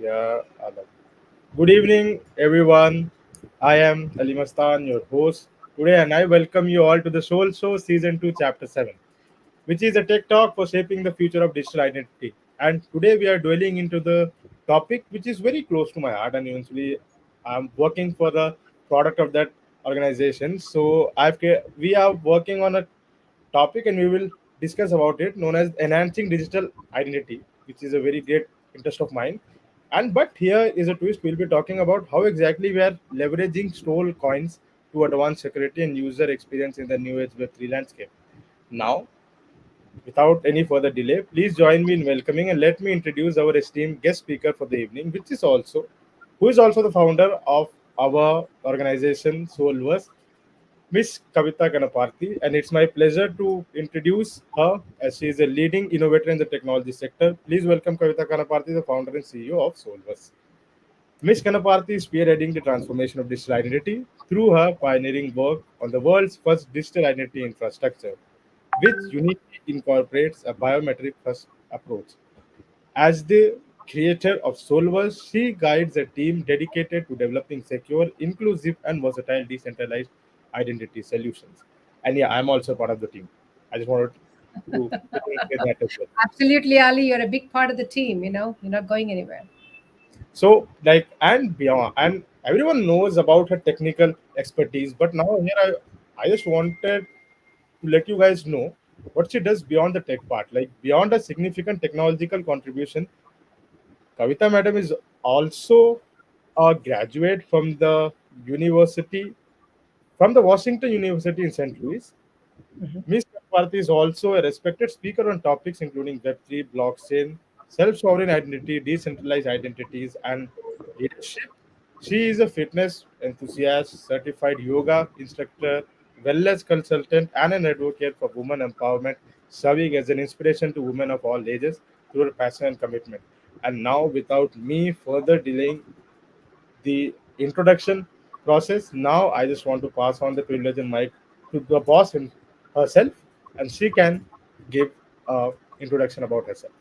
Yeah. Good evening, everyone. I am Ali Mastan, your host today, and I welcome you all to the Soul Show Season 2, Chapter 7, which is a tech talk for shaping the future of digital identity. And today we are dwelling into the topic which is very close to my heart, and eventually I'm working for the product of that organization. So we are working on a topic, and we will discuss about it, known as enhancing digital identity, which is a very great interest of mine. And but here is a twist: we'll be talking about how exactly we are leveraging stole coins to advance security and user experience in the new age Web3 landscape. Now, without any further delay, please join me in welcoming and let me introduce our esteemed guest speaker for the evening, who is also the founder of our organization Soulverse, Miss Kavita Ganaparthi, and it's my pleasure to introduce her as she is a leading innovator in the technology sector. Please welcome Kavita Ganaparthi, the founder and CEO of Soulverse. Miss Ganaparthi is spearheading the transformation of digital identity through her pioneering work on the world's first digital identity infrastructure, which uniquely incorporates a biometric first approach. As the creator of Solverse, she guides a team dedicated to developing secure, inclusive, and versatile decentralized identity solutions. And yeah, I'm also part of the team. I just wanted to say that as well. Absolutely, Ali. You're a big part of the team. You're not going anywhere. So, like, and beyond, and everyone knows about her technical expertise, but now here I just wanted to let you guys know what she does beyond the tech part. Like, beyond a significant technological contribution, Kavita Madam is also a graduate university from the Washington University in St. Louis. Mhm. Ms. Chakrabarti is also a respected speaker on topics including Web3, blockchain, self-sovereign identity, decentralized identities, and leadership. She is a fitness enthusiast, certified yoga instructor, wellness consultant, and an advocate for women empowerment, serving as an inspiration to women of all ages through her passion and commitment. And now, without me further delaying the introduction process. Now I just want to pass on the privilege and mic to the herself, and she can give a introduction about herself.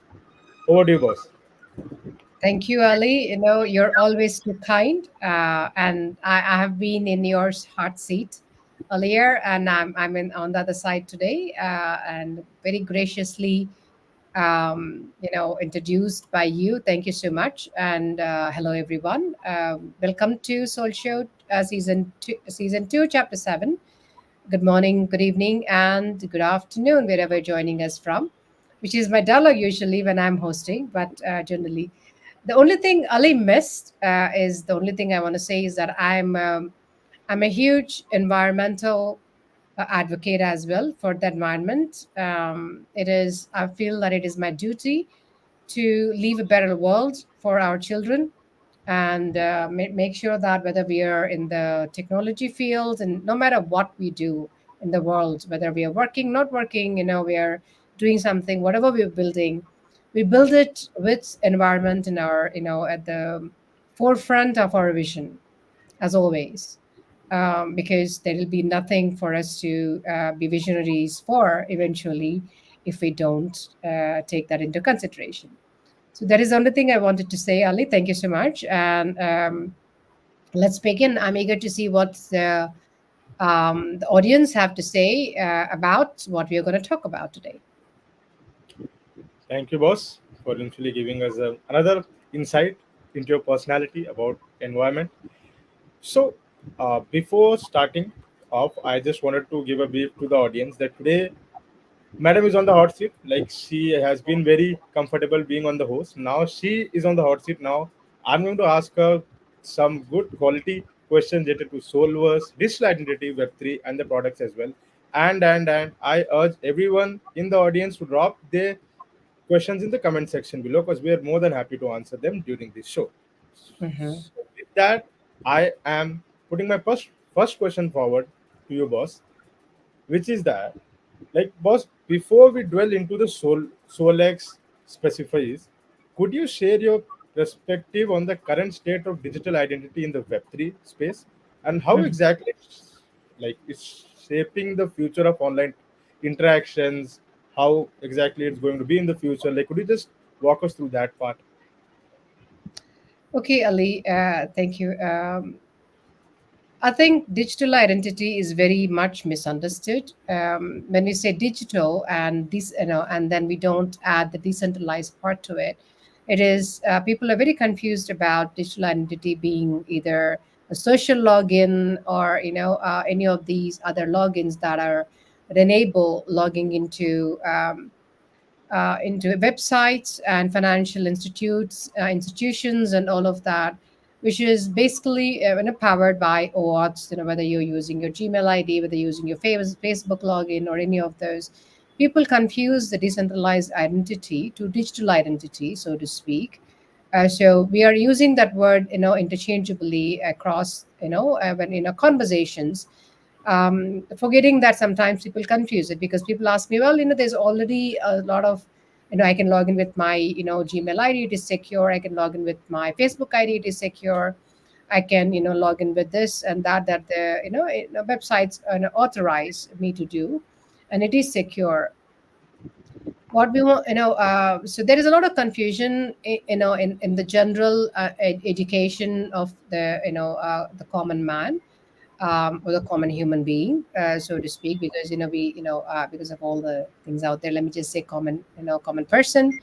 Over to you, boss. Thank you, Ali. You're always too kind, and I have been in your hot seat earlier, and I'm on the other side today, and very graciously, introduced by you. Thank you so much, and hello, everyone. Welcome to Soul Show, season 2, chapter 7. Good morning, good evening, and good afternoon, wherever you're joining us from, which is my dialogue usually when I'm hosting, but generally. The only thing Ali missed is the only thing I want to say is that I'm a huge environmental advocate as well for the environment. I feel that it is my duty to leave a better world for our children and make sure that whether we are in the technology field and no matter what we do in the world, whether we are working, not working, we are doing something, whatever we're building, we build it with environment in our, at the forefront of our vision, as always. Because there will be nothing for us to be visionaries for eventually if we don't take that into consideration. So that is the only thing I wanted to say, Ali. Thank you so much. And let's begin. I'm eager to see what the audience have to say about what we are going to talk about today. Thank you, boss, for eventually giving us another insight into your personality about environment. So, before starting off, I just wanted to give a brief to the audience that today Madam is on the hot seat. Like, she has been very comfortable being on the host. Now she is on the hot seat. Now I'm going to ask her some good quality questions related to Solverse, digital identity, Web3, and the products as well. And I urge everyone in the audience to drop their questions in the comment section below, because we are more than happy to answer them during this show. Mhm. So with that, I am putting my first question forward to you, boss, which is that, like, boss, before we dwell into the Solex specifies, could you share your perspective on the current state of digital identity in the Web3 space, and how Mhm. exactly it's shaping the future of online interactions, how exactly it's going to be in the future? Like, could you just walk us through that part? Okay, Ali, thank you. I think digital identity is very much misunderstood. When we say digital and this, and then we don't add the decentralized part to it, it is people are very confused about digital identity being either a social login or any of these other logins that enable logging into websites and financial institutions and all of that, which is basically powered by OAuths. Whether you're using your Gmail ID, whether you're using your Facebook login, or any of those. People confuse the decentralized identity to digital identity, so to speak. So we are using that word, interchangeably across, when in our conversations, forgetting that sometimes people confuse it because people ask me, well, there's already a lot of, I can log in with my, Gmail ID, it is secure. I can log in with my Facebook ID, it is secure. I can, log in with this and that the, websites authorize me to do, and it is secure. What we want, so there is a lot of confusion, in the general education of the, the common man, or the common human being, so to speak, because because of all the things out there. Let me just say common, common person,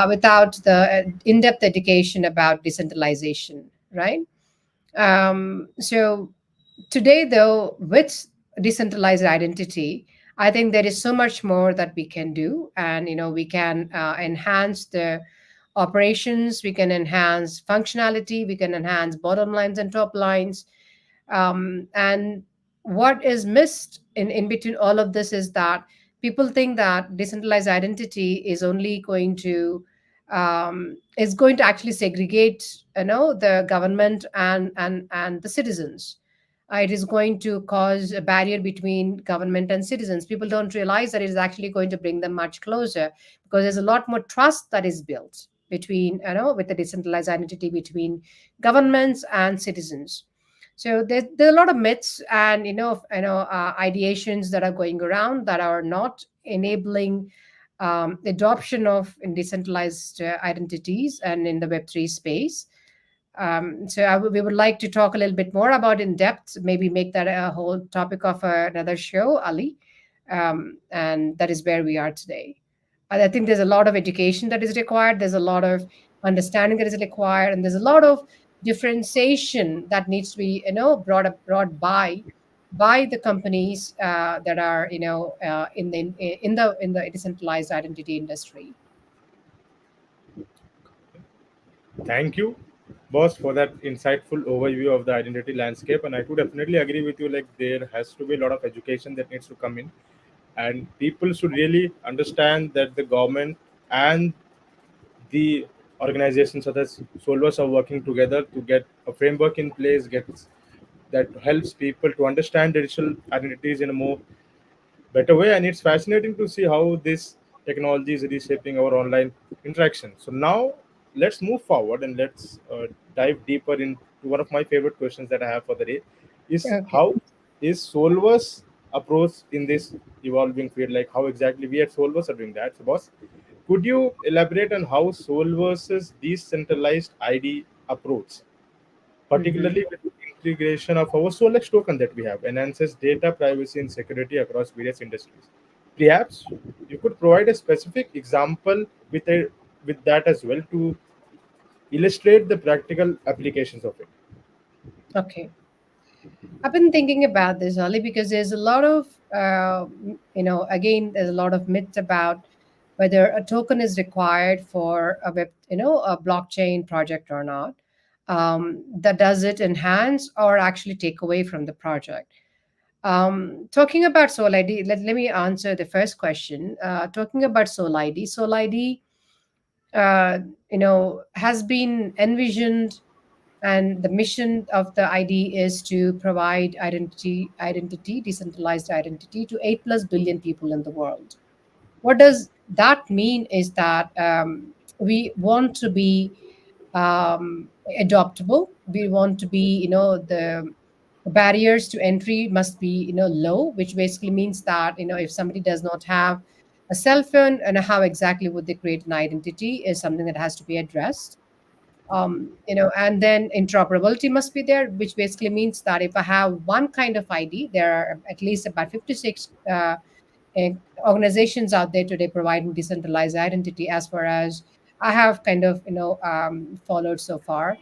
without the in-depth education about decentralization, right? So today, though, with decentralized identity, I think there is so much more that we can do, and we can enhance the operations, we can enhance functionality, we can enhance bottom lines and top lines. And what is missed in between all of this is that people think that decentralized identity is going to actually segregate, the government and the citizens. It is going to cause a barrier between government and citizens. People don't realize that it is actually going to bring them much closer, because there's a lot more trust that is built between, with the decentralized identity between governments and citizens. So there are a lot of myths and ideations that are going around that are not enabling adoption of decentralized identities and in the Web3 space. So we would like to talk a little bit more about in depth, maybe make that a whole topic of another show, Ali. And that is where we are today. I think there's a lot of education that is required. There's a lot of understanding that is required, and there's a lot of differentiation that needs to be, brought by the companies that are, in the decentralized identity industry. Thank you, boss, for that insightful overview of the identity landscape. And I do definitely agree with you. Like, there has to be a lot of education that needs to come in, and people should really understand that the government and the organizations such as Solvers are working together to get a framework in place, gets that helps people to understand digital identities in a more better way. And it's fascinating to see how this technology is reshaping our online interaction. So now let's move forward and let's dive deeper into one of my favorite questions that I have for the day is Okay. how is Solvers approach in this evolving field? Like, how exactly we at Solvers are doing that? So boss, could you elaborate on how Solvers' decentralized ID approach, Mhm. particularly with the integration of our Solex token that we have, enhances data privacy and security across various industries. Perhaps you could provide a specific example with that as well to illustrate the practical applications of it. Okay. I've been thinking about this, only because there's a lot of, again, there's a lot of myths about whether a token is required for a blockchain project or not. That does it enhance or actually take away from the project? Talking about Soul ID, let me answer the first question. Talking about Soul ID, Soul ID, has been envisioned, and the mission of the ID is to provide identity, decentralized identity to 8 plus billion people in the world. What does that mean is that we want to be adoptable. We want to be, the barriers to entry must be, low, which basically means that, if somebody does not have a cell phone, and how exactly would they create an identity is something that has to be addressed. And then interoperability must be there, which basically means that if I have one kind of ID, there are at least about 56 uh, organizations out there today providing decentralized identity, as far as I have kind of followed so far.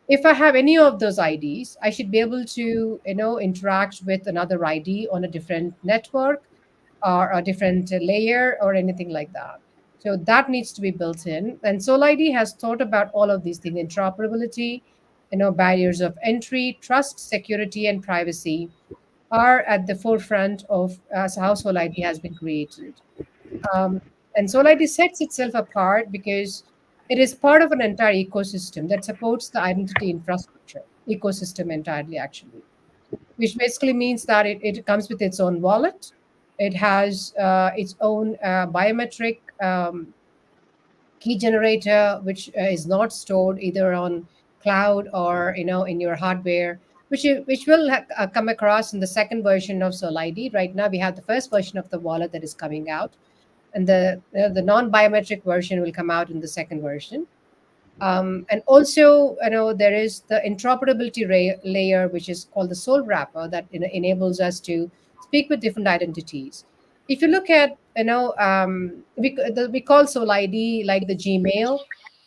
If I have any of those IDs, I should be able to interact with another ID on a different network or a different layer or anything like that. So that needs to be built in. And Soul ID has thought about all of these things: interoperability, barriers of entry, trust, security, and privacy are at the forefront of how Soul ID has been created. Um, and Soul ID sets itself apart because it is part of an entire ecosystem that supports the identity infrastructure ecosystem entirely, actually, which basically means that it comes with its own wallet. It has its own biometric key generator, which is not stored either on cloud or in your hardware, which will come across in the second version of Sol ID. Right now, we have the first version of the wallet that is coming out, and the non biometric version will come out in the second version. And also, there is the interoperability layer, which is called the Soul Wrapper, that enables us to speak with different identities. If you look at, we call Soul ID like the Gmail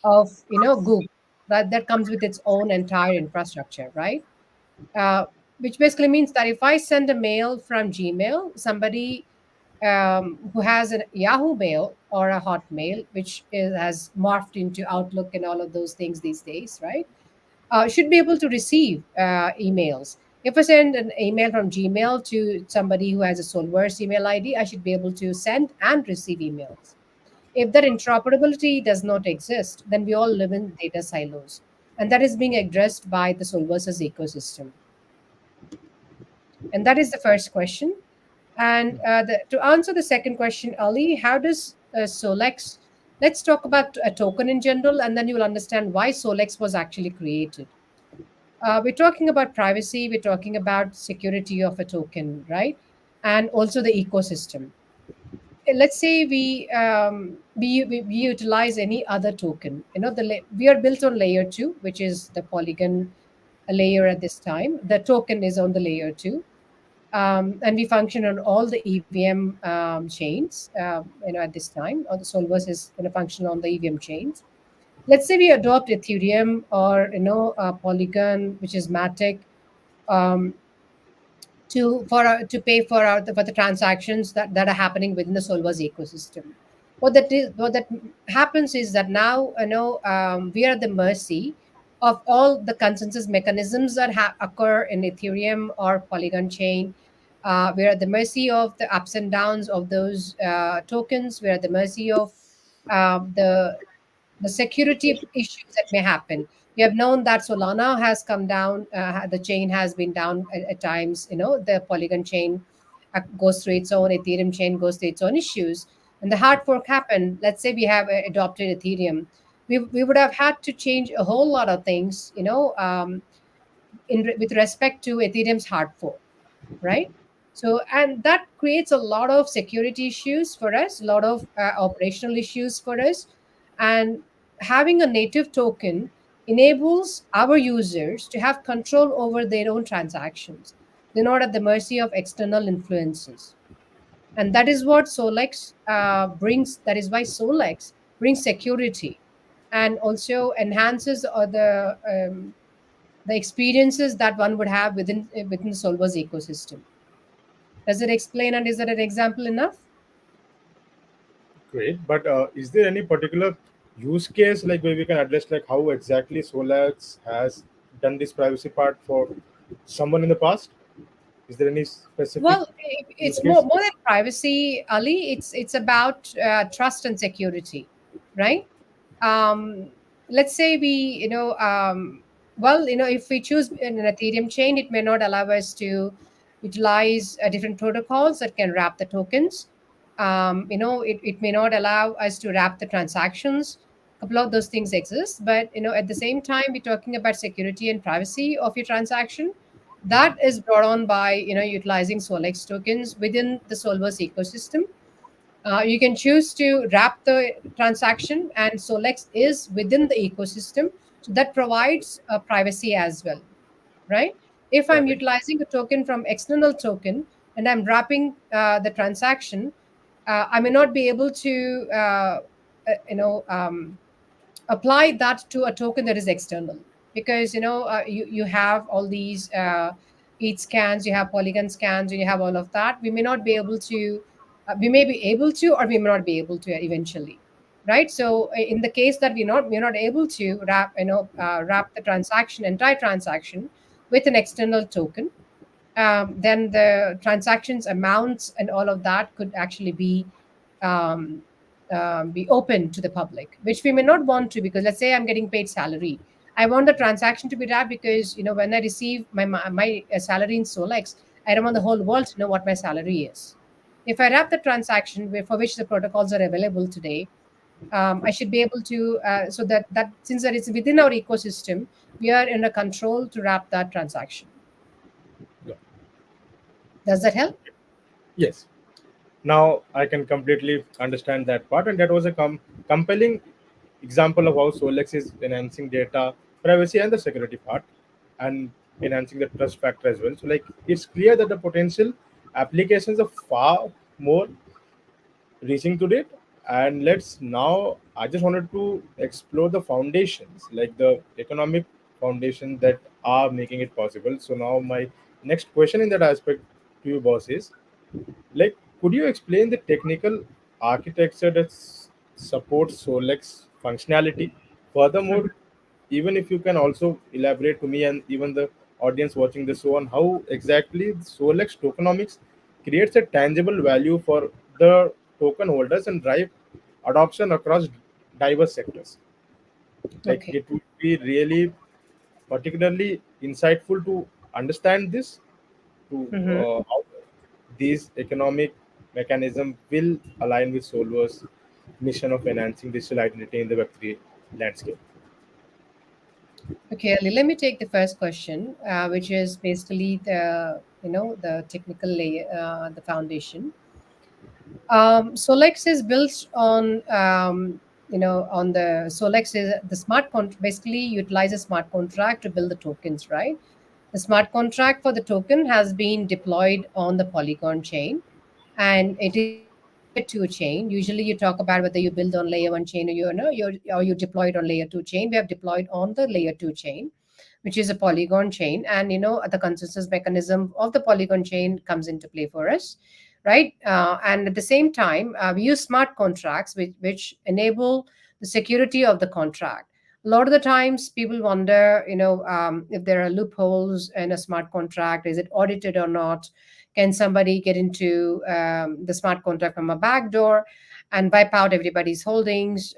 of, Google, that comes with its own entire infrastructure, right? Uh, which basically means that if I send a mail from Gmail, somebody who has a Yahoo Mail or a Hotmail, which has morphed into Outlook and all of those things these days, right? Should be able to receive emails. If I send an email from Gmail to somebody who has a Solverse email ID, I should be able to send and receive emails. If that interoperability does not exist, then we all live in data silos. And that is being addressed by the Solverse's ecosystem. And that is the first question. And to answer the second question, Ali, how does Solex? Let's talk about a token in general, and then you will understand why Solex was actually created. We're talking about privacy, we're talking about security of a token, right? And also the ecosystem. Let's say we utilize any other token. We are built on layer two, which is the Polygon layer at this time. The token is on the layer two, and we function on all the EVM chains. At this time, or the Solvers is going to function on the EVM chains. Let's say we adopt Ethereum or Polygon, which is Matic, um, to pay for the transactions that are happening within the Solvers ecosystem. What that happens is that now we are at the mercy of all the consensus mechanisms that occur in Ethereum or Polygon chain. We're at the mercy of the ups and downs of those tokens. We're at the mercy of the security issues that may happen. We have known that Solana has come down, the chain has been down at times. The Polygon chain goes through its own, Ethereum chain goes through its own issues. And the hard fork happened. Let's say we have adopted Ethereum. We would have had to change a whole lot of things, with respect to Ethereum's hard fork, right? So, and that creates a lot of security issues for us, a lot of operational issues for us. And having a native token enables our users to have control over their own transactions. They're not at the mercy of external influences. And that is what Solex brings. That is why Solex brings security and also enhances the experiences that one would have within the Solver's ecosystem. Does it explain, and is that an example enough? Great. But is there any particular use case like where we can address like how exactly Solax has done this privacy part for someone in the past? Is there any specific Well, use it's more case? more than privacy, Ali. It's about trust and security, right? Um, let's say if we choose an Ethereum chain, it may not allow us to utilize different protocols that can wrap the tokens. It may not allow us to wrap the transactions. A couple of those things exist, but at the same time, we're talking about security and privacy of your transaction. That is brought on by utilizing Solex tokens within the Solver's ecosystem. You can choose to wrap the transaction, and Solex is within the ecosystem, so that provides privacy as well, right? If I'm Correct. utilizing a token from external token and I'm wrapping the transaction, I may not be able to, you know, apply that to a token that is external, because you have all these ETH scans, you have Polygon scans, and you have all of that. We may not be able to, we may be able to, or we may not be able to eventually, right? So in the case that we're not able to wrap the transaction, entire transaction, with an external token, then the transactions amounts and all of that could actually um, be open to the public, which we may not want to, because let's say I'm getting paid salary. I want the transaction to be wrapped, because when I receive my salary in Solex, I don't want the whole world to know what my salary is. If I wrap the transaction for which the protocols are available today, I should be able to, so that since that it's within our ecosystem, we are in a control to wrap that transaction. Yeah. Does that help? Yes. Now I can completely understand that part, and that was a compelling example of how Solex is enhancing data privacy and the security part, and enhancing the trust factor as well. So, like, it's clear that the potential applications are far more reaching to it. And let's now, I just wanted to explore the foundations, like the economic foundation that are making it possible. So now my next question in that aspect to you, boss, is like, could you explain the technical architecture that supports Solex functionality? Furthermore, even if you can also elaborate to me and even the audience watching this show on how exactly Solex tokenomics creates a tangible value for the token holders and drive adoption across diverse sectors. Like, Okay. it would be really particularly insightful to understand this, to Hmm. how these economic mechanism will align with Solver's mission of enhancing digital identity in the Web3 landscape. Okay, Ali, let me take the first question, which is basically the technical layer, the foundation. Solex is built on on the Solex is the basically utilizes smart contract to build the tokens, right? The smart contract for the token has been deployed on the Polygon chain, and it is a layer two chain. Usually, you talk about whether you build on layer one chain, or you deploy it on layer two chain. We have deployed on the layer two chain, which is a Polygon chain, and the consensus mechanism of the Polygon chain comes into play for us, right? And at the same time, we use smart contracts, which enable the security of the contract. A lot of the times people wonder, if there are loopholes in a smart contract, is it audited or not? Can somebody get into the smart contract from a back door and wipe out everybody's holdings?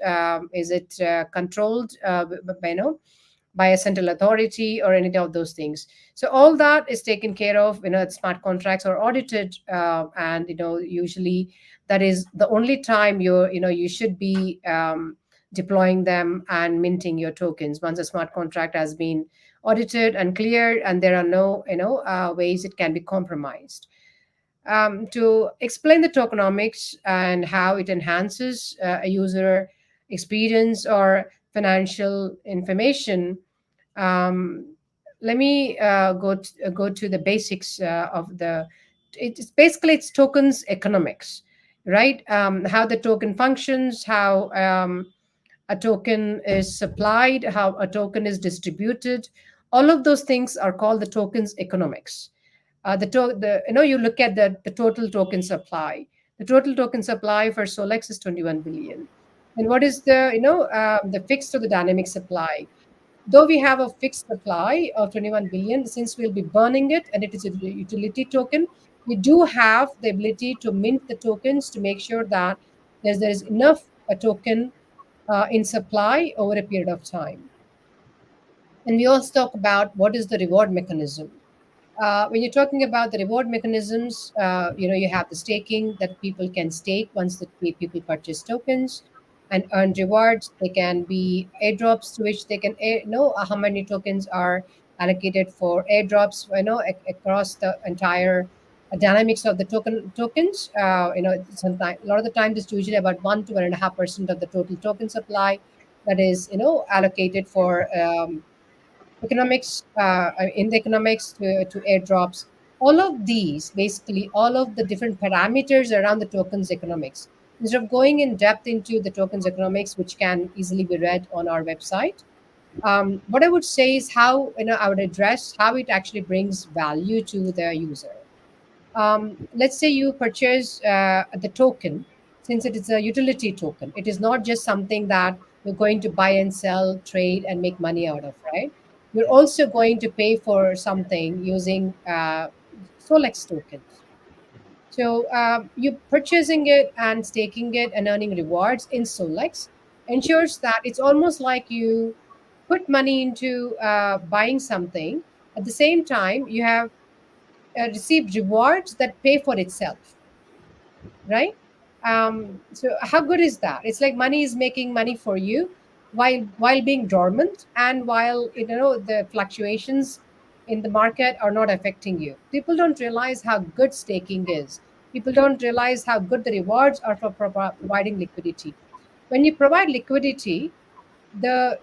Is it controlled by a central authority or any of those things? So all that is taken care of. Smart contracts are audited, and usually that is the only time you should be deploying them and minting your tokens, once a smart contract has been audited and cleared, and there are no ways it can be compromised. To explain the tokenomics and how it enhances a user experience or financial information, um, let me go to the basics of the. It's tokens economics, right? How the token functions, how a token is supplied, how a token is distributed. All of those things are called the tokens economics. You look at the total token supply. The total token supply for Solex is 21 billion. And what is the fixed or the dynamic supply? Though we have a fixed supply of 21 billion, since we'll be burning it and it is a utility token, we do have the ability to mint the tokens to make sure that there is enough a token in supply over a period of time. And we also talk about what is the reward mechanism. When you're talking about the reward mechanisms, you have the staking that people can stake once the people purchase tokens and earn rewards. They can be airdrops to which they can know how many tokens are allocated for airdrops, across the entire dynamics of the tokens. Sometimes a lot of the times it's usually about 1 to 1.5% of the total token supply that is allocated for economics in the economics to airdrops. All of these, basically all of the different parameters around the tokens economics, instead of going in depth into the tokens economics, which can easily be read on our website, what I would say is how I would address how it actually brings value to the user. Let's say you purchase the token. Since it is a utility token, it is not just something that you're going to buy and sell, trade, and make money out of, right? You're also going to pay for something using Solex tokens. So you purchasing it and staking it and earning rewards in Solex ensures that it's almost like you put money into buying something. At the same time, you have received rewards that pay for itself, right? So how good is that? It's like money is making money for you while being dormant, and while the fluctuations in the market are not affecting you. People don't realize how good staking is. People don't realize how good the rewards are for providing liquidity. When you provide liquidity, the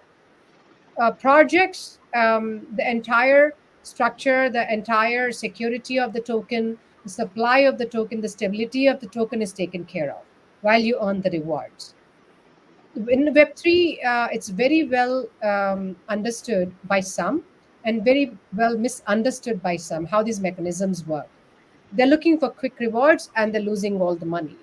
projects, the entire structure, the entire security of the token, the supply of the token, the stability of the token is taken care of while you earn the rewards. In Web3, it's very well understood by some and very well misunderstood by some how these mechanisms work. They're looking for quick rewards and they're losing all the money.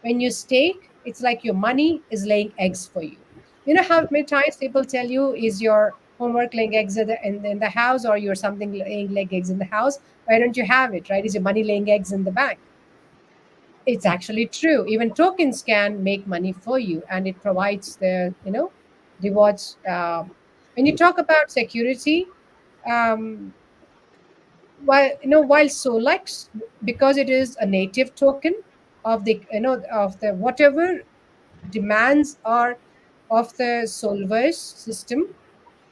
When you stake, it's like your money is laying eggs for you. You know how many times people tell you, is your homework laying eggs in the house, or you're something laying eggs in the house? Why don't you have it, right? Is your money laying eggs in the bank? It's actually true. Even tokens can make money for you, and it provides the rewards. When you talk about security, um, while Solex, because it is a native token of the whatever demands are of the Solvers system,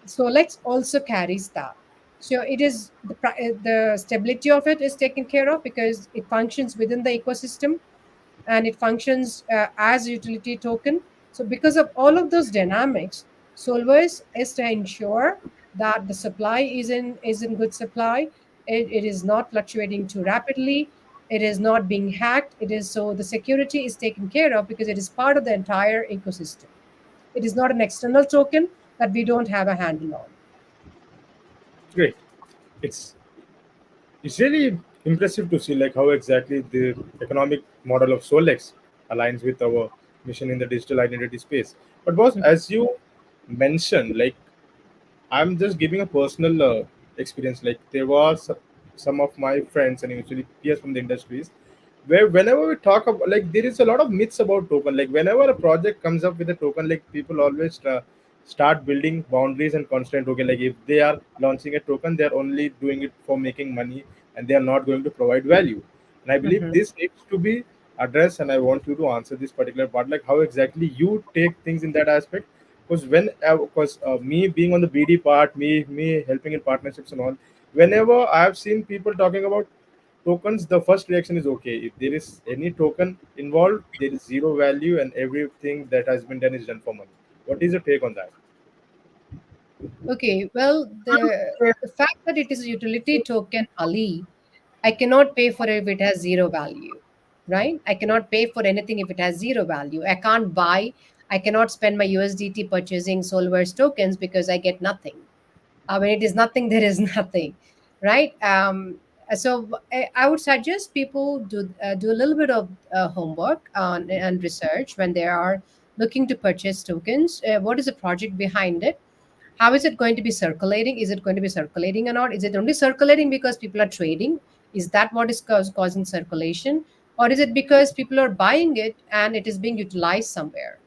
Solex also carries that. So it is the stability of it is taken care of because it functions within the ecosystem, and it functions as a utility token. So because of all of those dynamics, Solvers is to ensure that the supply is in good supply. It is not fluctuating too rapidly. It is not being hacked. It is so the security is taken care of because it is part of the entire ecosystem. It is not an external token that we don't have a handle on. Great. It's it's really impressive to see like how exactly the economic model of Solex aligns with our mission in the digital identity space. But boss, as you mentioned, like I'm just giving a personal experience. Like there was some of my friends and usually peers from the industries where whenever we talk about like there is a lot of myths about token. Like whenever a project comes up with a token, like people always start building boundaries and constraint. Okay, like if they are launching a token, they are only doing it for making money and they are not going to provide value. And I believe Mhm. this needs to be addressed. And I want you to answer this particular part, like how exactly you take things in that aspect, because when because me being on the BD part, me helping in partnerships and all, whenever I have seen people talking about tokens, the first reaction is okay. If there is any token involved, there is zero value, and everything that has been done is done for money. What is your take on that? Okay, well, the fact that it is a utility token, Ali, I cannot pay for it if it has zero value, right? I cannot pay for anything if it has zero value. I cannot spend my USDT purchasing Solver's tokens because I get nothing. When it is nothing, there is nothing, right? So I would suggest people do a little bit of homework and research when they are looking to purchase tokens. What is the project behind it? How is it going to be circulating? Is it going to be circulating or not? Is it only circulating because people are trading? Is that what is causing circulation? Or is it because people are buying it and it is being utilized somewhere?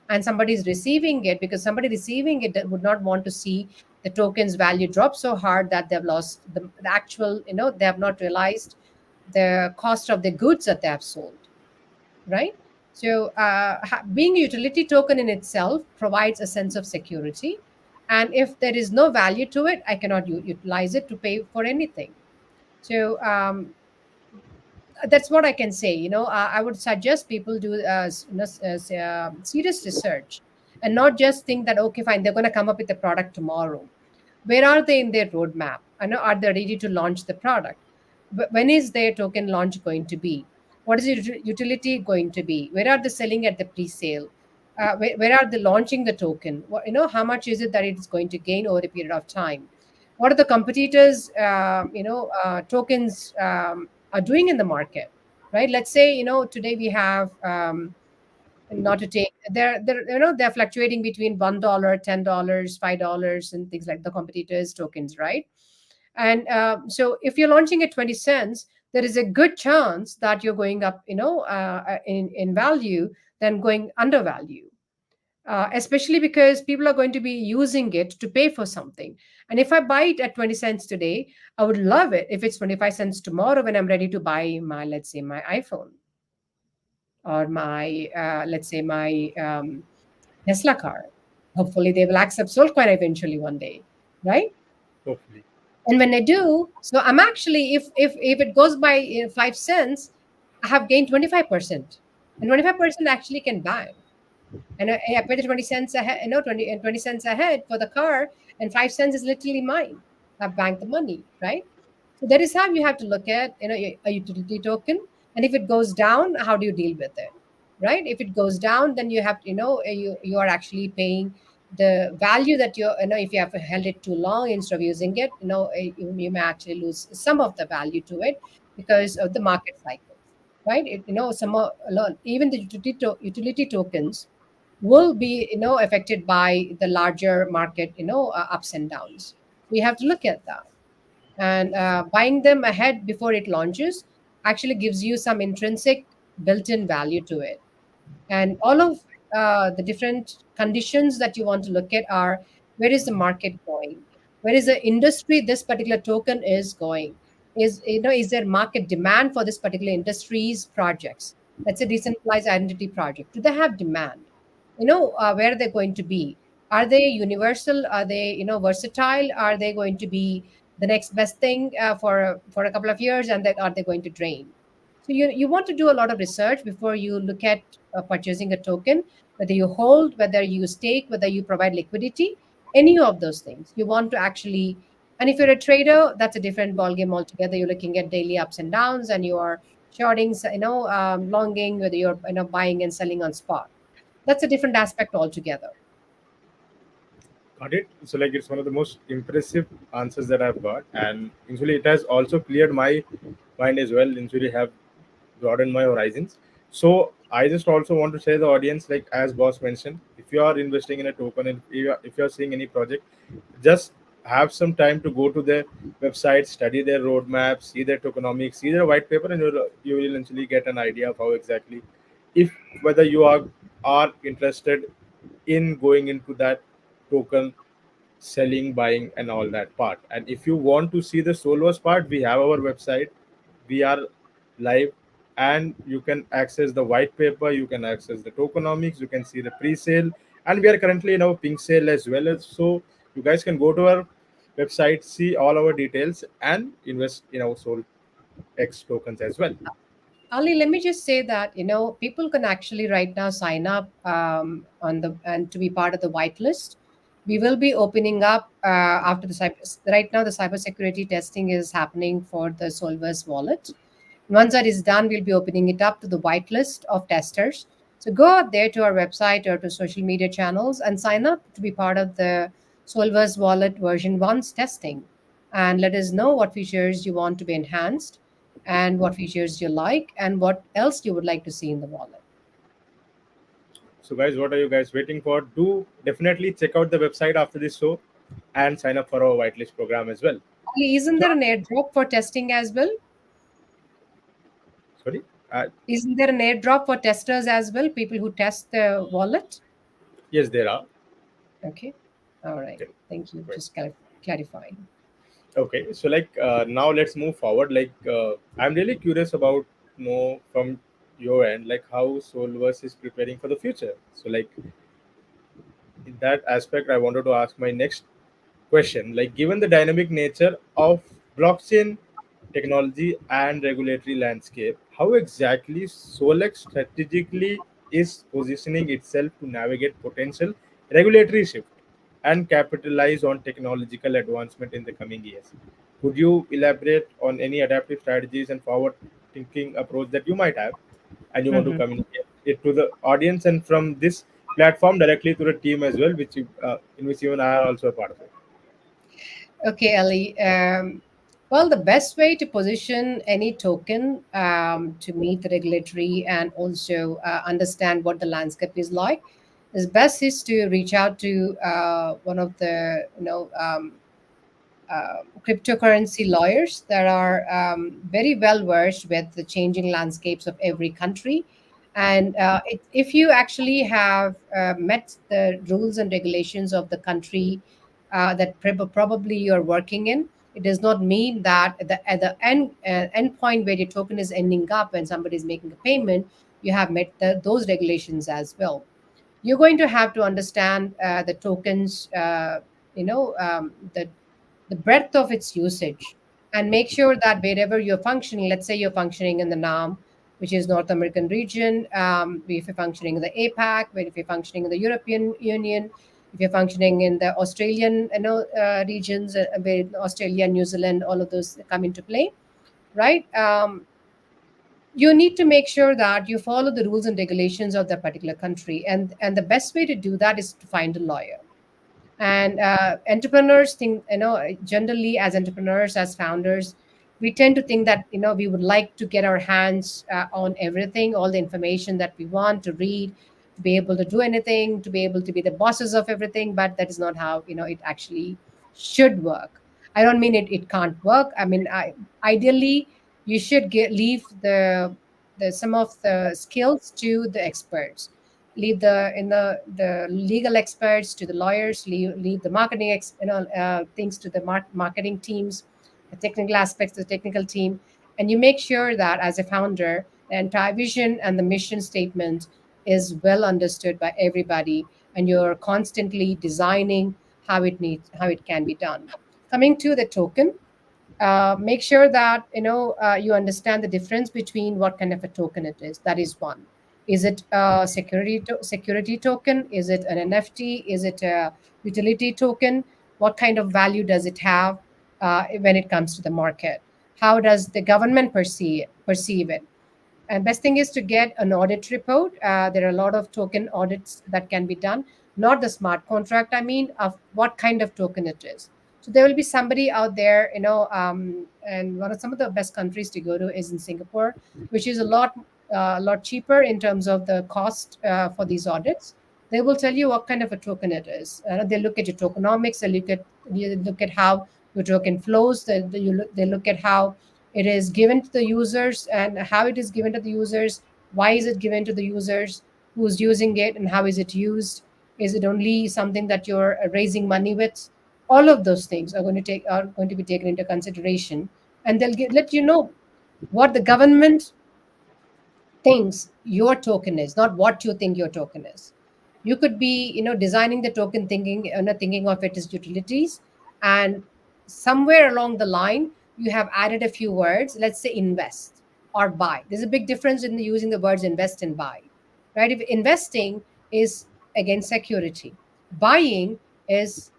And somebody is receiving it because somebody receiving it that would not want to see the token's value drop so hard that they've lost the actual, they have not realized the cost of the goods that they have sold, right? So, being a utility token in itself provides a sense of security. And if there is no value to it, I cannot utilize it to pay for anything. So, That's what I can say. I would suggest people do serious research, and not just think that okay, fine, they're going to come up with the product tomorrow. Where are they in their roadmap? I know, are they ready to launch the product? When is their token launch going to be? What is the utility going to be? Where are they selling at the pre-sale? Where are they launching the token? How much is it that it's going to gain over a period of time? What are the competitors, tokens are doing in the market, right? Let's say, today we have, not to take, they're fluctuating between $1, $10, $5, and things like the competitors' tokens, right? And so if you're launching at 20 cents, there is a good chance that you're going up, in value than going under value, especially because people are going to be using it to pay for something. And if I buy it at 20 cents today, I would love it if it's 25 cents tomorrow when I'm ready to buy my, let's say, my iPhone, or my, let's say, my Tesla car. Hopefully, they will accept Solcoin eventually one day, right? Hopefully. And when I do, so I'm actually, if it goes by 5 cents, I have gained 25%, and 25% actually can buy. And I pay the 20 cents ahead, 20 cents ahead for the car, and 5 cents is literally mine. I've banked the money, right? So that is how you have to look at, a utility token. And if it goes down, how do you deal with it, right? If it goes down, then you have to, you are actually paying the value that if you have held it too long instead of using it, you may actually lose some of the value to it because of the market cycles, right? Even the utility tokens will be affected by the larger market ups and downs. We have to look at that, and buying them ahead before it launches actually gives you some intrinsic built-in value to it. And all of the different conditions that you want to look at are: where is the market going, where is the industry this particular token is going, is there market demand for this particular industry's projects? Let's say decentralized identity project, do they have demand? Where are they going to be? Are they universal? Are they versatile? Are they going to be the next best thing for a couple of years, and then are they going to drain? So you want to do a lot of research before you look at purchasing a token, whether you hold, whether you stake, whether you provide liquidity, any of those things. You want to actually, and if you're a trader, that's a different ballgame altogether. You're looking at daily ups and downs, and you are shorting, longing, whether you're buying and selling on spot. That's a different aspect altogether. Got it. So like it's one of the most impressive answers that I've got, and usually it has also cleared my mind as well. Usually have broadened my horizons. So I just also want to say the audience, like as boss mentioned, if you are investing in a token and if you are seeing any project, just have some time to go to their website, study their roadmap, see their tokenomics, see their white paper, and you will eventually get an idea of how exactly, if whether you are interested in going into that token selling, buying, and all that part. And if you want to see the Solvers part, we have our website. We are live, and you can access the white paper. You can access the tokenomics. You can see the pre-sale, and we are currently in our pink sale as well. So you guys can go to our website, see all our details, and invest in our Sol X tokens as well. Ali, let me just say that people can actually right now sign up on the and to be part of the whitelist. We will be opening up after the right now the cybersecurity testing is happening for the Solvers wallet. Once that is done, we'll be opening it up to the whitelist of testers. So go out there to our website or to social media channels and sign up to be part of the Solvers wallet version 1's testing, and let us know what features you want to be enhanced, and what features you like, and what else you would like to see in the wallet. So guys, what are you guys waiting for? Do definitely check out the website after this show and sign up for our whitelist program as well. Ali, isn't there an airdrop for testing as well? Sorry. Uh, Isn't there an airdrop for testers as well? People who test the wallet? yes, there are. Okay. All right. Okay, Thank you. great. Just clarifying. Okay, so like now let's move forward. Like I'm really curious about know from your end, like how Solverse is preparing for the future. So like in that aspect, I wanted to ask my next question. Like given the dynamic nature of blockchain, technology and regulatory landscape, how exactly Solex strategically is positioning itself to navigate potential regulatory shift and capitalize on technological advancement in the coming years. Could you elaborate on any adaptive strategies and forward thinking approach that you might have and you want to Mhm. communicate it to the audience and from this platform directly to the team as well, in which you and I are also a part of it? Okay, Ali. Well, the best way to position any token to meet the regulatory and also understand what the landscape is like is best is to reach out to one of the cryptocurrency lawyers that are very well versed with the changing landscapes of every country. And if you actually have met the rules and regulations of the country that probably you're working in, it does not mean that at the end point where your token is ending up when somebody is making a payment, you have met those regulations as well. You're going to have to understand the tokens, the breadth of its usage, and make sure that wherever you're functioning, let's say you're functioning in the NAM, which is North American region, if you're functioning in the APAC, if you're functioning in the European Union, if you're functioning in the Australian regions, where Australia, New Zealand, all of those come into play, right? You need to make sure that you follow the rules and regulations of that particular country, and the best way to do that is to find a lawyer. And entrepreneurs think, generally as entrepreneurs, as founders, we tend to think that we would like to get our hands on everything, all the information that we want to read, to be able to do anything, to be able to be the bosses of everything. But that is not how it actually should work. I don't mean it can't work. I mean, ideally you should leave the some of the skills to the experts. Leave the legal experts to the lawyers. Leave the marketing things to the marketing teams, the technical aspects to the technical team. And you make sure that as a founder, the entire vision and the mission statement is well understood by everybody, and you're constantly designing how it can be done. Coming to the token, make sure that you understand the difference between what kind of a token it is. That is one. Is it a security token? Is it an NFT? Is it a utility token? What kind of value does it have when it comes to the market? How does the government perceive it? And best thing is to get an audit report. There are a lot of token audits that can be done, not the smart contract, I mean, of what kind of token it is. So there will be somebody out there, and one of some of the best countries to go to is in Singapore, which is a lot cheaper in terms of the cost for these audits. They will tell you what kind of a token it is. They look at your tokenomics. They look at how your token flows. They look at how it is given to the users and how it is given to the users. Why is it given to the users? Who's using it and how is it used? Is it only something that you're raising money with? All of those things are going to be taken into consideration, and let you know what the government thinks your token is, not what you think your token is. You could be, designing the token thinking, not thinking of it as utilities, and somewhere along the line you have added a few words. Let's say invest or buy. There's a big difference in using the words invest and buy, right? If investing is again security, buying is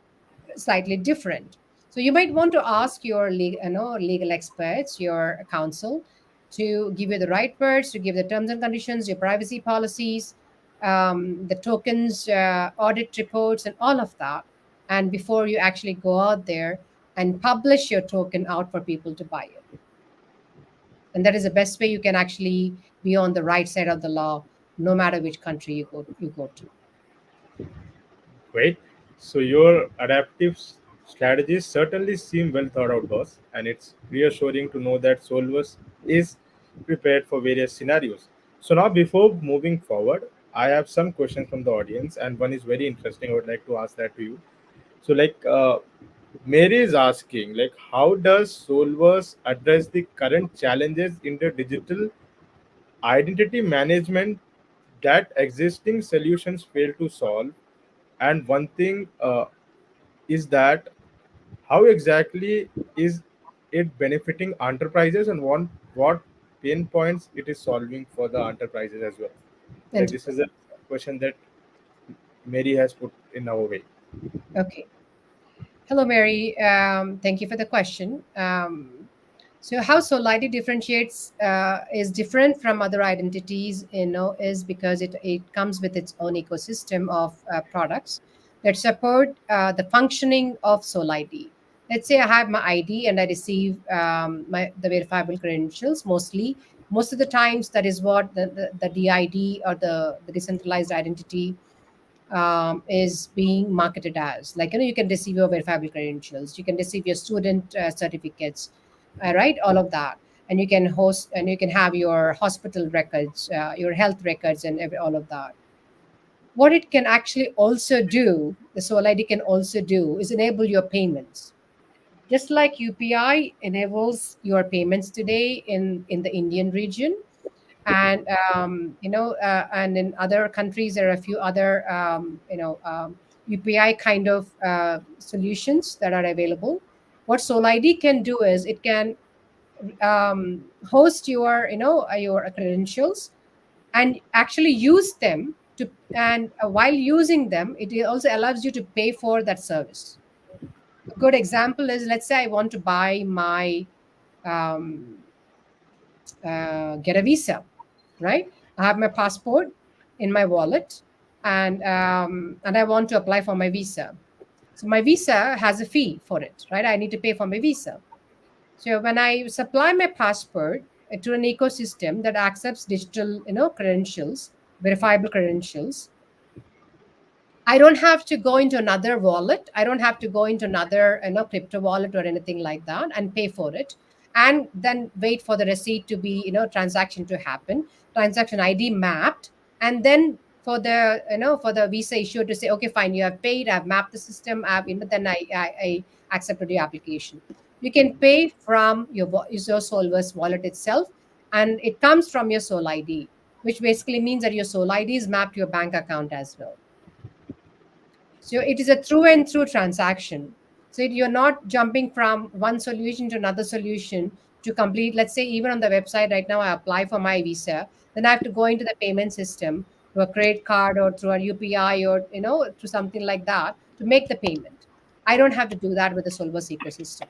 slightly different. So you might want to ask your legal experts, your counsel, to give you the right words, to give the terms and conditions, your privacy policies, the tokens, audit reports, and all of that. And before you actually go out there and publish your token out for people to buy it. And that is the best way you can actually be on the right side of the law, no matter which country you go to. Great. So your strategies certainly seem well thought out, boss, and it's reassuring to know that Solvus is prepared for various scenarios. So now, before moving forward, I have some questions from the audience, and one is very interesting. I would like to ask that to you. So, Mary is asking, how does Solvus address the current challenges in the digital identity management that existing solutions fail to solve? And one thing is that how exactly is it benefiting enterprises, and what pain points it is solving for the enterprises as well? Like this is a Enterprise. question that Mary has put in our way. Okay. Hello, Mary. Thank you for the question. So, how Solidity differentiates is different from other identities, is because it comes with its own ecosystem of products that support the functioning of Solidity. Let's say I have my ID and I receive the verifiable credentials. Most of the times, that is what the DID, or the decentralized identity, is being marketed as. Like, you can receive your verifiable credentials, you can receive your student certificates, right, all of that. And you can host, and you can have your hospital records, your health records, and all of that. What it can actually also do, the Soul ID can also do, is enable your payments. Just like UPI enables your payments today in the Indian region, and and in other countries there are a few other UPI kind of solutions that are available. What Soul ID can do is it can host your credentials, and actually use them to, and while using them, it also allows you to pay for that service. A good example is, let's say I want to buy my um, get a visa, right? I have my passport in my wallet, and I want to apply for my visa. So my visa has a fee for it, right? I need to pay for my visa. So when I supply my passport to an ecosystem that accepts digital, credentials, verifiable credentials, I don't have to go into another wallet. I don't have to go into another, crypto wallet or anything like that and pay for it, and then wait for the receipt to be, transaction to happen, transaction ID mapped, and then for the visa issuer to say, okay, fine, you have paid, I've mapped the system, then I accepted your application. You can pay from your Solver's wallet itself, and it comes from your Soul ID, which basically means that your Soul ID is mapped to your bank account as well. So it is a through and through transaction. So you're not jumping from one solution to another solution to complete. Let's say even on the website right now, I apply for my visa, then I have to go into the payment system through a credit card or through a UPI, or through something like that to make the payment. I don't have to do that with the Solvers ecosystem.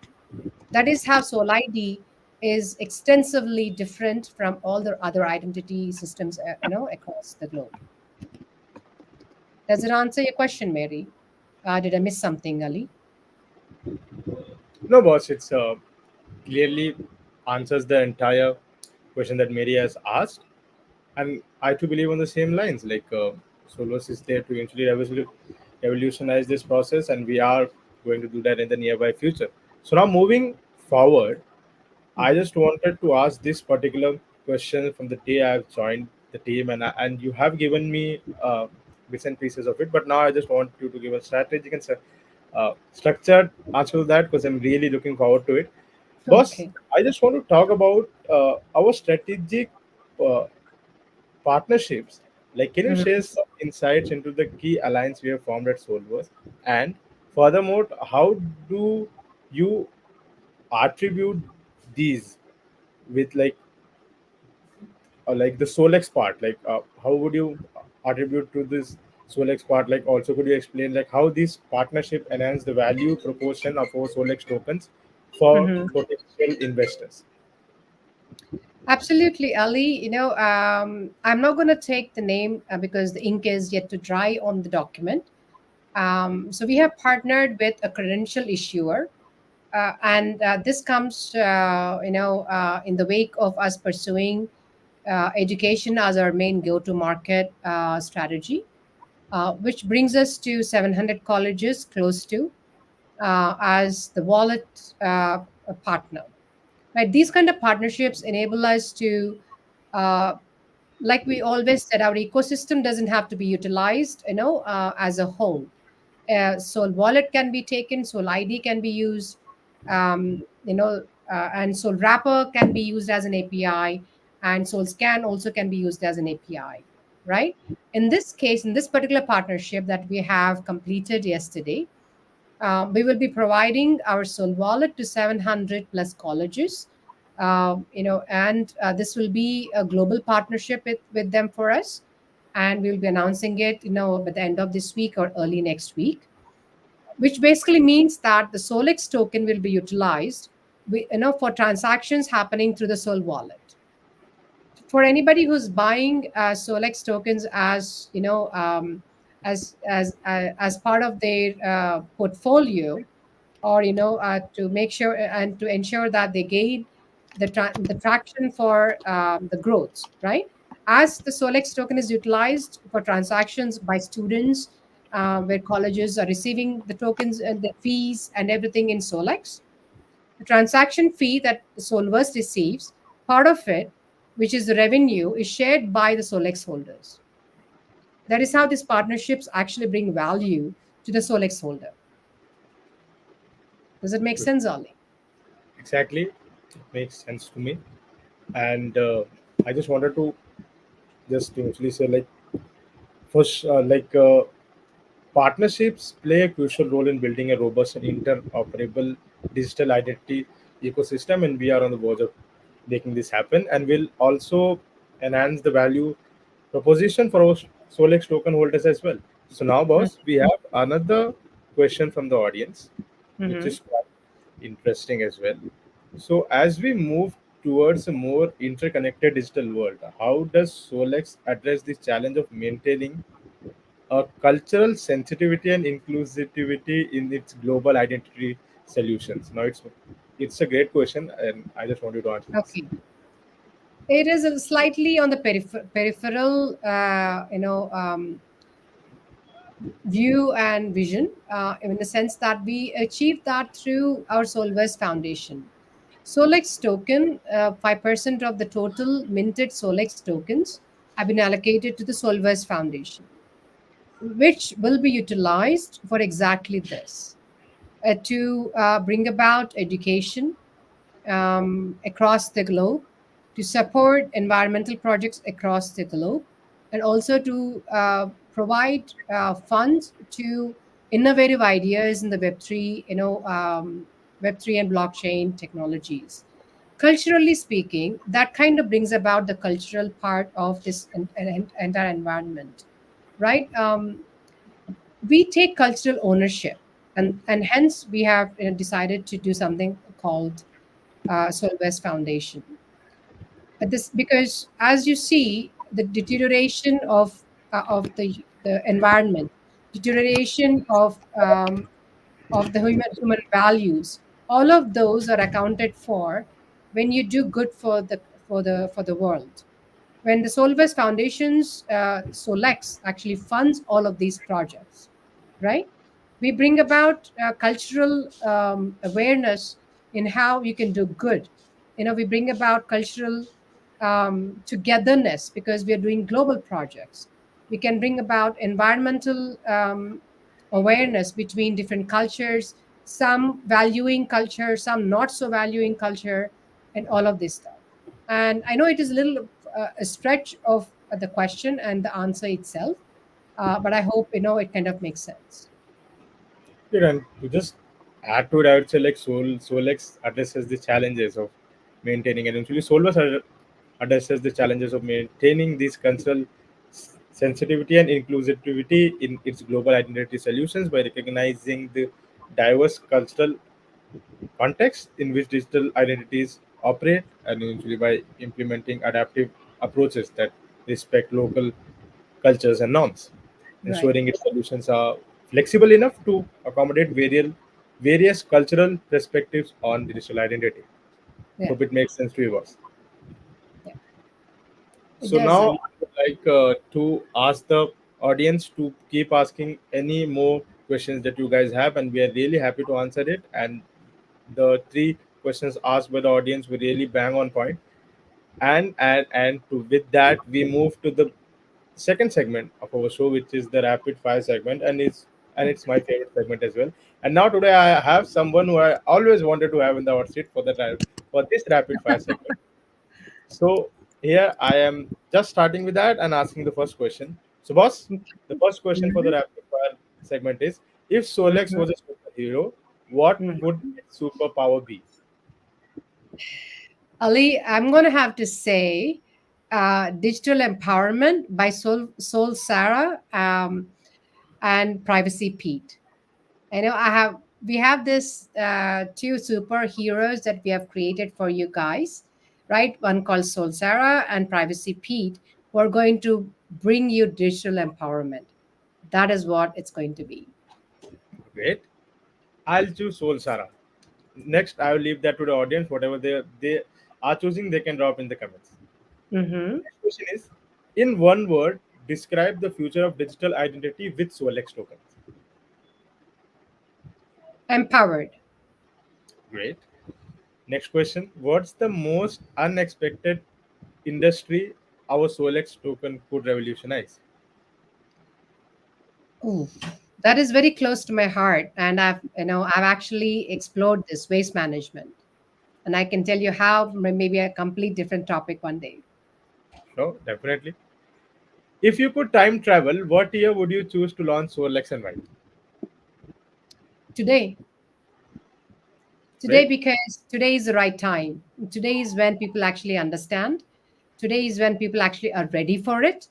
That is how Soul ID is extensively different from all the other identity systems, across the globe. Does it answer your question, Mary? Did I miss something, Ali? No, boss, it's clearly answers the entire question that Mary has asked, and I too believe on the same lines. Like Solos is there to eventually revolutionize this process, and we are going to do that in the nearby future. So now moving forward, I Mhm. just wanted to ask this particular question from the day I've joined the team, and you have given me bits and pieces of it. But now I just want you to give a strategic and structured answer to that, because I'm really looking forward to it. Boss, Okay. I just want to talk about our strategic uh, partnerships. Like, can you Mhm. share some insights into the key alliance we have formed at Solverse? And furthermore, how do you attribute these with like the Solex part? Like, how would you attribute to this Solex part? Like, also could you explain like how this partnership enhance the value proportion of our Solex tokens for Mhm. potential investors? Absolutely, Ali. I'm not going to take the name because the ink is yet to dry on the document. So we have partnered with a credential issuer, and this comes, in the wake of us pursuing education as our main go-to-market strategy, which brings us to 700 colleges close to, as the wallet partner. Right, these kind of partnerships enable us to, uh, like we always said, our ecosystem doesn't have to be utilized, as a whole. Soul wallet can be taken, Soul ID can be used, and Soul wrapper can be used as an API, and Soul scan also can be used as an API, right? In this case, in this particular partnership that we have completed yesterday, We will be providing our Soul Wallet to 700 plus colleges. And this will be a global partnership with them for us, and we'll be announcing it, by the end of this week or early next week, which basically means that the Solex token will be utilized, for transactions happening through the Soul Wallet. For anybody who's buying Solex tokens as part of their portfolio, or to make sure and to ensure that they gain the traction for the growth, right? As the Solex token is utilized for transactions by students, where colleges are receiving the tokens and the fees and everything in Solex, the transaction fee that Solverse receives, part of it, which is the revenue, is shared by the Solex holders. That is how these partnerships actually bring value to the Solex holder. Does it make sense, Ali? Exactly, it makes sense to me. And I just wanted to just actually say, like, first, partnerships play a crucial role in building a robust and interoperable digital identity ecosystem, and we are on the verge of making this happen. And will also enhance the value proposition for our Solex token holders as well. So now, boss, we have another question from the audience, which Mm-hmm. is quite interesting as well. So, as we move towards a more interconnected digital world, how does Solex address the challenge of maintaining cultural sensitivity and inclusivity in its global identity solutions? Now, it's a great question, and I just want you to answer this. Okay. It is slightly on the peripheral, view and vision, in the sense that we achieve that through our Solverse Foundation. Solex token, 5% of the total minted Solex tokens have been allocated to the Solverse Foundation, which will be utilized for exactly this, to bring about education across the globe, to support environmental projects across the globe, and also to provide funds to innovative ideas in the Web3, Web3 and blockchain technologies. Culturally speaking, that kind of brings about the cultural part of this entire environment, right? We take cultural ownership, and hence we have decided to do something called Solvest Foundation. This because, as you see, the deterioration of the environment, deterioration of the human values, all of those are accounted for when you do good for the world. When the Solvest Foundations Solex actually funds all of these projects, right? We bring about cultural awareness in how you can do good. We bring about cultural togetherness because we are doing global projects. We can bring about environmental awareness between different cultures, some valuing culture, some not so valuing culture, and all of this stuff. And I know it is a little a stretch of the question and the answer itself, but I hope it kind of makes sense. Yeah, and to just add to it, I would say like Solex addresses the challenges of maintaining, and eventually Solvers addresses the challenges of maintaining these cultural sensitivity and inclusivity in its global identity solutions by recognizing the diverse cultural context in which digital identities operate, and eventually by implementing adaptive approaches that respect local cultures and norms, Right. ensuring its solutions are flexible enough to accommodate various cultural perspectives on digital identity. Yeah. Hope it makes sense to you, boss. Yeah. It So does, now Ali. I would like to ask the audience to keep asking any more questions that you guys have, and we are really happy to answer it. And the three questions asked by the audience were really bang on point. With that, we move to the second segment of our show, which is the rapid fire segment, and it's my favorite segment as well. And now today I have someone who I always wanted to have in the hot seat for this rapid fire segment. So here I am just starting with that and asking the first question. So, boss, the first question for the Mhm. rapid fire segment is: if Solex Mhm. was a token, superhero, what Mhm. would its superpower be? Ali, I'm going to have to say Digital Empowerment by Soul Sarah and Privacy Pete. I know we have this two superheroes that we have created for you guys, right? One called Soul Sarah and Privacy Pete, who are going to bring you digital empowerment. That is what it's going to be. Great. I'll choose Soul Sarah. Next, I will leave that to the audience. Whatever they are choosing, they can drop in the comments. Mm-hmm. Next question is, in one word, describe the future of digital identity with Solex tokens. Empowered. Great. Next question, what's the most unexpected industry our Solex token could revolutionize? Ooh, that is very close to my heart, and I've actually explored this waste management, and I can tell you how maybe a complete different topic one day. No, definitely. If you could time travel, what year would you choose to launch Solex and why? Today, today Great. because today is the right time. Today is when people actually understand. Today is when people actually are ready for it,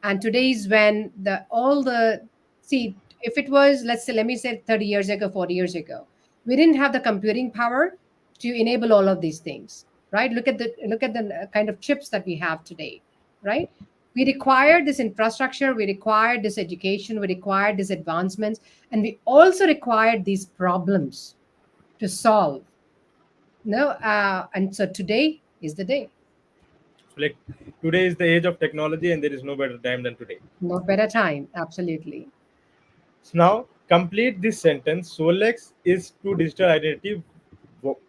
and today is when the all the see if it was, let's say, let me say 30 years ago, 40 years ago, we didn't have the computing power to enable all of these things, right? Look at the kind of chips that we have today, right? We required this infrastructure, we required this education, we required these advancements, and we also required these problems to solve. No, and so today is the day. So, like, today is the age of technology, and there is no better time than today. No better time, absolutely. So now, complete this sentence. Solex is to digital identity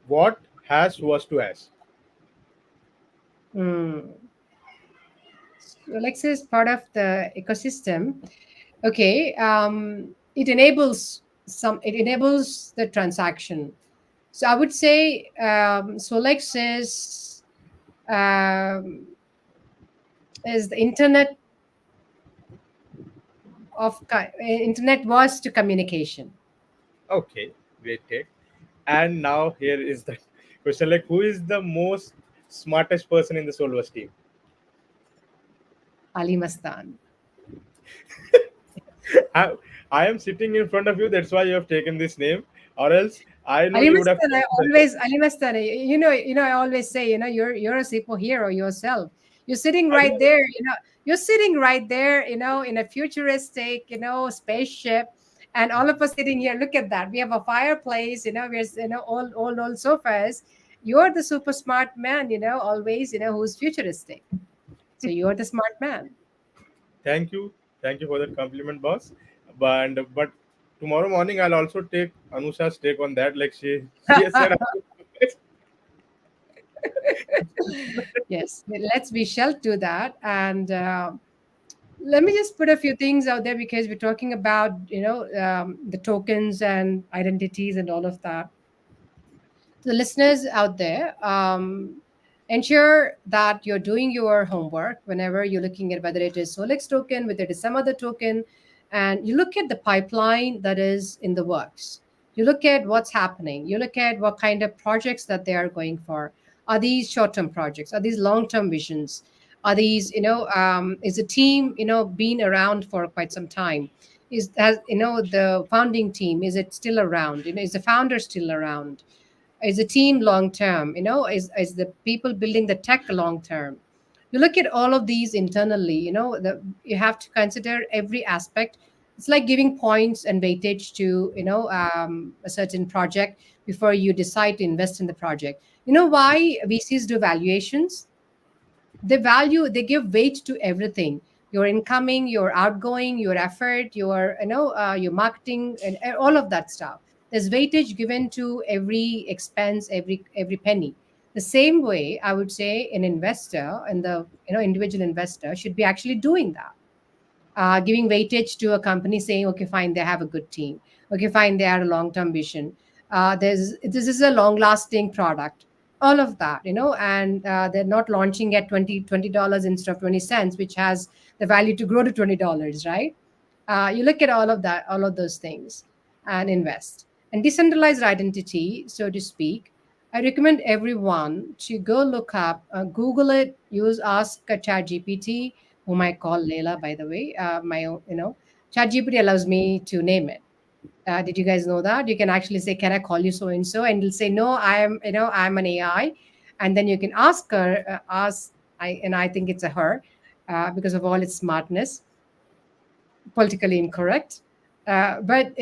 what hash was to hash. Mm. So Alexa is part of the ecosystem. Okay, it enables the transaction. So I would say Solex um, is the internet was to communication. Okay, great take. And now here is the question: like, who is the most smartest person in the Solvers team? Ali Mastan. I, I am sitting in front of you. That's why you have taken this name, or else I know Ali you would have Mastan, chosen the name. Ali Mastan, I always say, you're a superhero yourself. You're sitting I right know. there, you're sitting right there, in a futuristic, spaceship, and all of us sitting here. Look at that. We have a fireplace, we're, all old sofas. You're the super smart man, always, who's futuristic. So you're the smart man. Thank you for that compliment, boss. But tomorrow morning I'll also take Anusha's take on that. Like she has said, Yes, we shall do that. And let me just put a few things out there because we're talking about the tokens and identities and all of that. To the listeners out there, ensure that you're doing your homework whenever you're looking at whether it is Solex token, whether it is some other token, and you look at the pipeline that is in the works. You look at what's happening. You look at what kind of projects that they are going for. Are these short-term projects? Are these long-term visions? Are these, is the team, been around for quite some time? The founding team, is it still around? Is the founder still around? Is the team long term? Is the people building the tech long term? You look at all of these internally. You have to consider every aspect. It's like giving points and weightage to a certain project before you decide to invest in the project. You know why VCs do valuations? They give weight to everything: your incoming, your outgoing, your effort, your marketing, and all of that stuff. There's weightage given to every expense, every penny. The same way, I would say, an investor and the individual investor should be actually doing that, giving weightage to a company, saying, okay, fine, they have a good team. Okay, fine, they have a long-term vision. This is a long-lasting product. All of that, and they're not launching at $20 instead of 20 cents, which has the value to grow to $20, right? You look at all of that, all of those things, and invest. And decentralized identity, so to speak, I recommend everyone to go look up, Google it, use Ask ChatGPT, whom I call Leila, by the way. My own, ChatGPT allows me to name it. Did you guys know that? You can actually say, "Can I call you so and so?" And it'll say, "No, I'm an AI." And then you can ask her, and I think it's a her, because of all its smartness, politically incorrect. But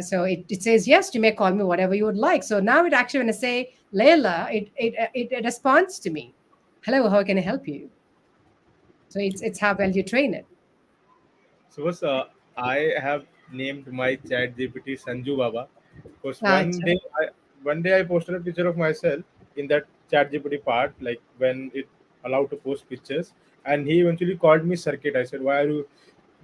so it says yes, you may call me whatever you would like. So now it actually, when I say Layla, it responds to me. Hello, how can I help you? So it's how well you train it. Suppose I have named my chat GPT Sanju Baba because Acha. one day I posted a picture of myself in that chat GPT part, like when it allowed to post pictures, and he eventually called me Circuit. I said, "Why are you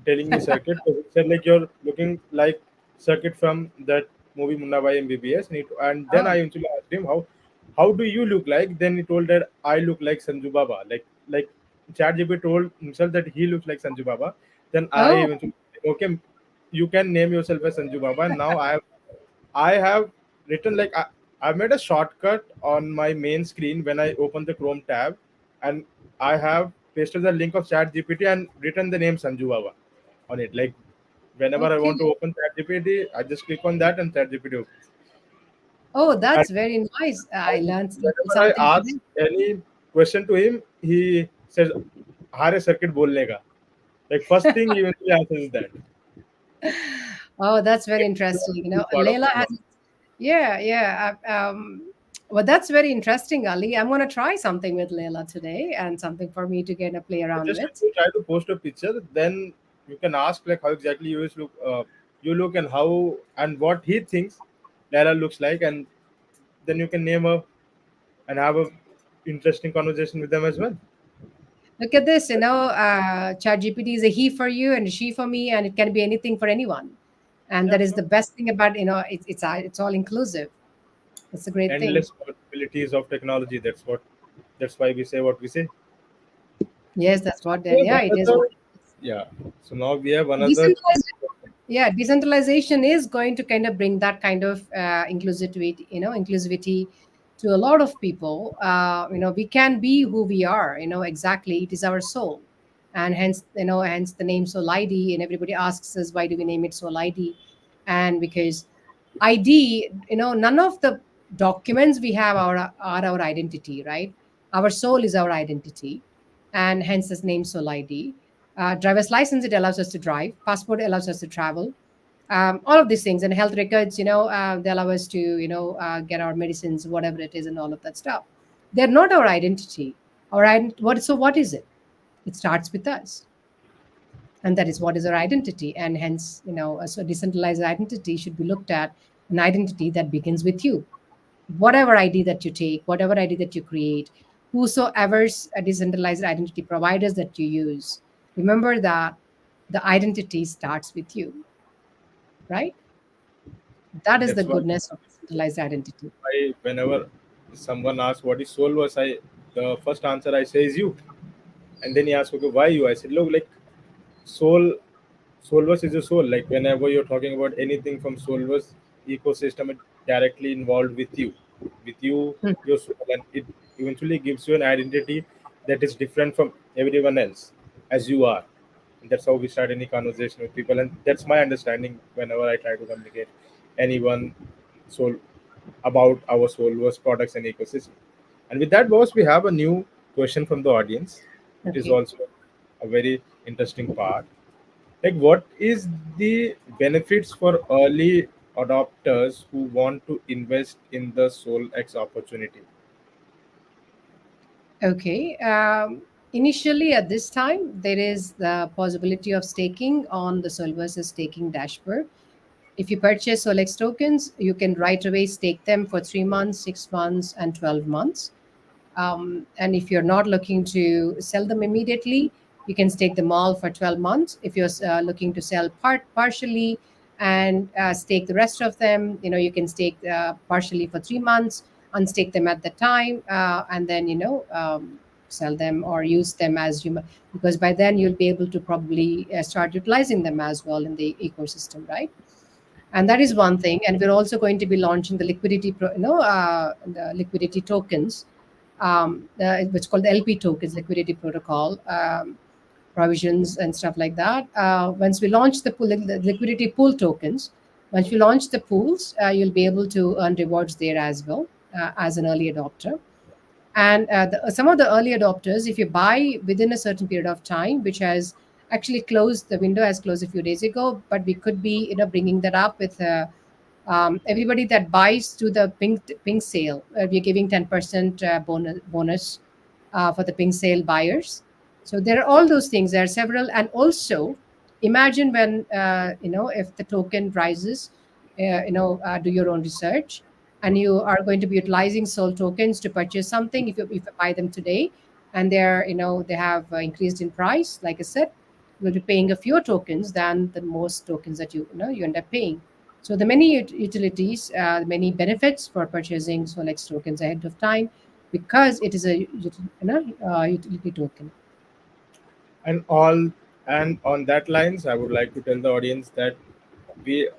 telling me Circuit?" Because he said like you're looking like Circuit from that movie Munna Bhai MBBS, and then Oh, I eventually asked him how do you look like? Then he told that I look like Sanju Baba, like ChatGPT told himself that he looks like Sanju Baba. Then I oh, eventually okay, you can name yourself as Sanju Baba. And now I have written like I made a shortcut on my main screen when I open the Chrome tab, and I have pasted the link of ChatGPT and written the name Sanju Baba on it. Like whenever I okay. want to open ChatGPT, I just click on that and ChatGPT opens. Oh, And, that's very nice. I and learned whenever something I ask today. any question to him, he says, "हमारे circuit बोलने का." Like first thing he usually answers is that. Oh, that's very You interesting. are a big part of Layla has, technology. yeah, yeah. Well, that's very interesting, Ali. I'm going to try something with Layla today and something for me to get a play around Just when with. you try to post a picture, then you can ask like how exactly you look and how and what he thinks Lara looks like, and then you can name her and have a interesting conversation with them as well. Look at this, ChatGPT is a he for you and a she for me, and it can be anything for anyone. And Yeah, that is sure. the best thing about, it's all inclusive. It's a great thing. Endless possibilities of technology. That's why we say what we say. Yes, that's what, We have yeah, it is what another, it is. yeah. So now we have another. Decentralized, yeah, decentralization is going to kind of bring that kind of inclusivity to a lot of people. We can be who we are, exactly. It is our soul. And hence the name Soul ID. And everybody asks us, why do we name it Soul ID? And because ID, none of the documents we have are our identity, right? Our soul is our identity, and hence this name Soul ID. Driver's license, it allows us to drive. Passport allows us to travel. All of these things, and health records, they allow us to get our medicines, whatever it is, and all of that stuff. They're not our identity. What is it? It starts with us, and that is what is our identity. And hence, so decentralized identity should be looked at an identity that begins with you. Whatever ID that you take, whatever ID that you create, whosoever's a decentralized identity providers that you use, remember that the identity starts with you, right? That is the That's why goodness of decentralized identity. whenever someone asks what is soul was, I the first answer I say is you, and then he asks, okay, why you? I said, look, like soul Solvus is a soul. Like whenever you're talking about anything from Solvus ecosystem, it directly involved with you, Hmm. your soul, and it eventually gives you an identity that is different from everyone else, as you are. And that's how we start any conversation with people, and that's my understanding whenever I try to communicate anyone soul about our Solvus products and ecosystem. And with that, boss, we have a new question from the audience. It is Okay. also a very interesting part, like what is the benefits for early adopters who want to invest in the SolX opportunity? Okay. Initially, at this time, there is the possibility of staking on the Solver's staking dashboard. If you purchase Solex tokens, you can right away stake them for 3 months, 6 months, and 12 months. And if you're not looking to sell them immediately, you can stake them all for 12 months. If you're looking to sell partially and stake the rest of them, you can stake partially for 3 months, unstake them at the time, and then sell them or use them as because by then you'll be able to probably start utilizing them as well in the ecosystem, right? and that is one thing. And we're also going to be launching the the liquidity tokens, which is called the LP tokens, liquidity protocol. Provisions and stuff like that. Once we launch the liquidity pool tokens, once we launch the pools, you'll be able to earn rewards there as well, as an early adopter. And some of the early adopters, if you buy within a certain period of time, which has actually closed, the window has closed a few days ago, but we could be bringing that up with everybody that buys through the pink sale. We're giving 10% bonus for the pink sale buyers. So there are all those things. There are several, and also imagine when if the token rises, do your own research, and you are going to be utilizing Sol tokens to purchase something. If you buy them today, and they have increased in price, like I said, you'll be paying a fewer tokens than the most tokens that you end up paying. So the many utilities, many benefits for purchasing Solex tokens ahead of time, because it is a utility token. And all and on that lines, I would like to tell the audience that we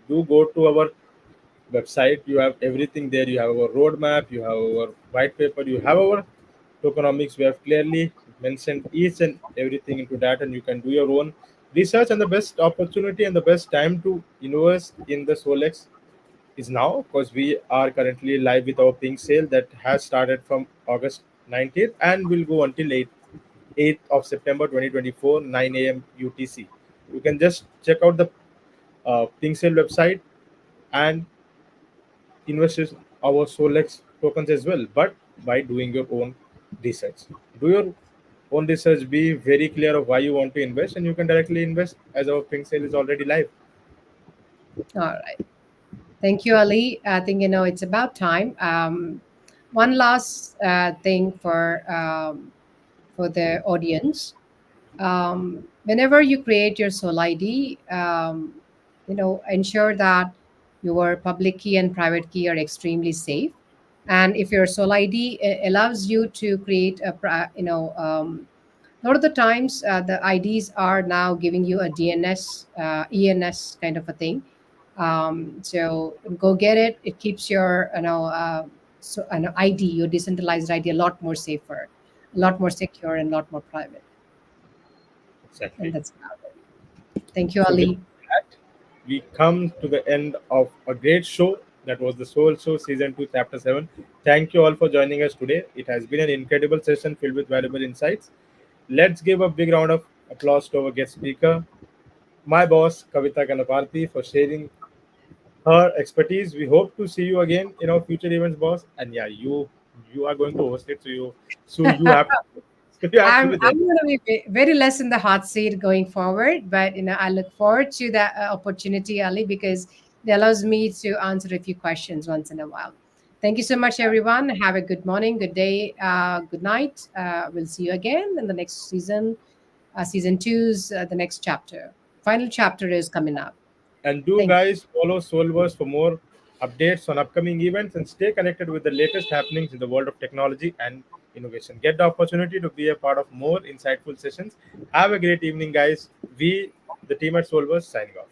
do go to our website. You have everything there. You have our roadmap, you have our white paper, you have our tokenomics. We have clearly mentioned each and everything into that, and you can do your own research. And the best opportunity and the best time to invest in the Solex is now, because we are currently live with our pink sale that has started from August 19th and will go until 8th of September 2024, 9 a.m. UTC. You can just check out the pink sale website and invest in our Solex tokens as well, but by doing your own research. Do your own research, be very clear of why you want to invest, and you can directly invest as our pink sale is already live. All right. Thank you, Ali. I think it's about time. One last thing for the audience. Whenever you create your Sol ID, ensure that your public key and private key are extremely safe. And if your Sol ID allows you to create a lot of the times the IDs are now giving you a DNS, ENS kind of a thing. So go get it. It keeps your an ID, your decentralized ID, a lot more safer, a lot more secure, and a lot more private. And Exactly. that's about it. Thank you, So with Ali. that, we come to the end of a great show. That was the Soul Show Season 2, Chapter 7. Thank you all for joining us today. It has been an incredible session filled with valuable insights. Let's give a big round of applause to our guest speaker, my boss, Kavita Ganaparthi, for sharing her expertise. We hope to see you again in our future events, boss. And yeah, you are going to host it, so you have so you have to be there. I'm going to be very less in the hot seat going forward, but I look forward to that opportunity, Ali, because it allows me to answer a few questions once in a while. Thank you so much, everyone. Have a good morning, good day, good night. We'll see you again in the next season, season two's the next chapter. Final chapter is coming up. And do Thank guys follow Solverse for more updates on upcoming events and stay connected with the latest happenings in the world of technology and innovation. Get the opportunity to be a part of more insightful sessions. Have a great evening, guys. We, the team at Solverse, signing off.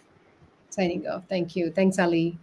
Signing off. Thank you. Thanks, Ali.